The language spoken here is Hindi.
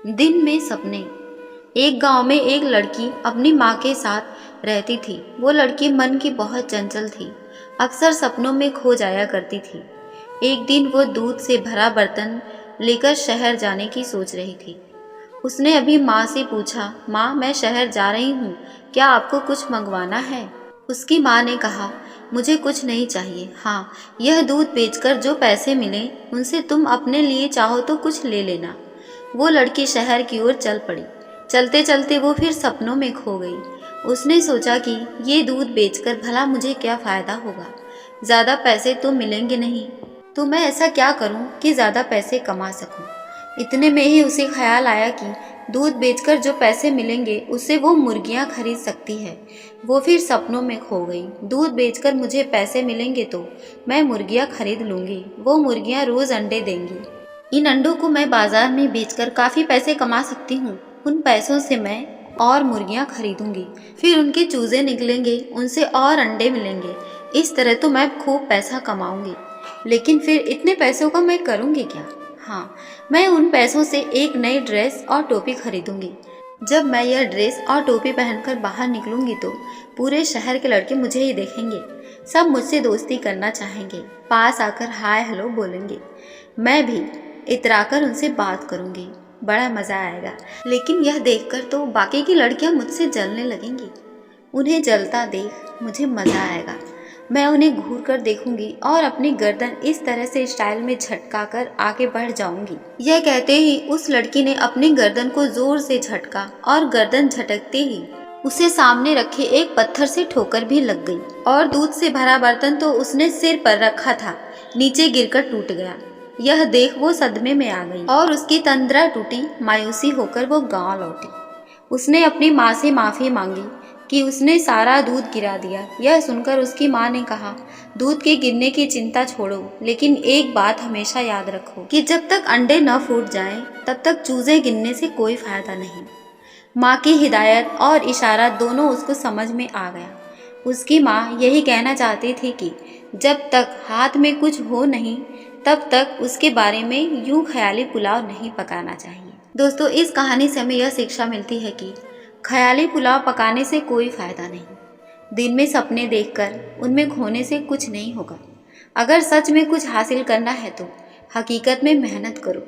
दिन में सपने। एक गांव में एक लड़की अपनी माँ के साथ रहती थी। वो लड़की मन की बहुत चंचल थी, अक्सर सपनों में खो जाया करती थी। एक दिन वो दूध से भरा बर्तन लेकर शहर जाने की सोच रही थी। उसने अभी माँ से पूछा, माँ मैं शहर जा रही हूँ, क्या आपको कुछ मंगवाना है? उसकी माँ ने कहा, मुझे कुछ नहीं चाहिए, हाँ यह दूध बेचकर जो पैसे मिले उनसे तुम अपने लिए चाहो तो कुछ ले लेना। वो लड़की शहर की ओर चल पड़ी। चलते चलते वो फिर सपनों में खो गई। उसने सोचा कि ये दूध बेचकर भला मुझे क्या फ़ायदा होगा, ज़्यादा पैसे तो मिलेंगे नहीं, तो मैं ऐसा क्या करूं कि ज़्यादा पैसे कमा सकूं। इतने में ही उसे ख्याल आया कि दूध बेचकर जो पैसे मिलेंगे उससे वो मुर्गियां खरीद सकती है। वो फिर सपनों में खो गई। दूध बेचकर मुझे पैसे मिलेंगे तो मैं मुर्गियां खरीद लूँगी। वो मुर्गियां रोज़ अंडे देंगी। इन अंडों को मैं बाजार में बेचकर काफ़ी पैसे कमा सकती हूँ। उन पैसों से मैं और मुर्गियाँ खरीदूंगी, फिर उनके चूजे निकलेंगे, उनसे और अंडे मिलेंगे। इस तरह तो मैं खूब पैसा कमाऊंगी। लेकिन फिर इतने पैसों का मैं करूंगी क्या? हाँ, मैं उन पैसों से एक नई ड्रेस और टोपी खरीदूंगी। जब मैं यह ड्रेस और टोपी पहनकर बाहर निकलूंगी तो पूरे शहर के लड़के मुझे ही देखेंगे। सब मुझसे दोस्ती करना चाहेंगे, पास आकर हाय हेलो बोलेंगे। मैं भी इतराकर उनसे बात करूंगी, बड़ा मज़ा आएगा। लेकिन यह देखकर तो बाकी की लड़कियां मुझसे जलने लगेंगी। उन्हें जलता देख मुझे मज़ा आएगा। मैं उन्हें घूर कर देखूंगी और अपनी गर्दन इस तरह से स्टाइल में झटका कर आगे बढ़ जाऊंगी। यह कहते ही उस लड़की ने अपनी गर्दन को जोर से झटका और गर्दन झटकते ही उसे सामने रखे एक पत्थर से ठोकर भी लग गई और दूध से भरा बर्तन तो उसने सिर पर रखा था, नीचे गिरकर टूट गया। यह देख वो सदमे में आ गई और उसकी तंद्रा टूटी। मायूसी होकर वो गांव लौटी। उसने अपनी माँ से माफ़ी मांगी कि उसने सारा दूध गिरा दिया। यह सुनकर उसकी माँ ने कहा, दूध के गिरने की चिंता छोड़ो, लेकिन एक बात हमेशा याद रखो कि जब तक अंडे न फूट जाएं, तब तक चूजे गिनने से कोई फायदा नहीं। माँ की हिदायत और इशारा दोनों उसको समझ में आ गया। उसकी माँ यही कहना चाहती थी कि जब तक हाथ में कुछ हो नहीं, तब तक उसके बारे में यूं ख्याली पुलाव नहीं पकाना चाहिए। दोस्तों, इस कहानी से हमें यह शिक्षा मिलती है कि ख्याली पुलाव पकाने से कोई फ़ायदा नहीं। दिन में सपने देखकर उनमें खोने से कुछ नहीं होगा। अगर सच में कुछ हासिल करना है तो हकीकत में मेहनत करो।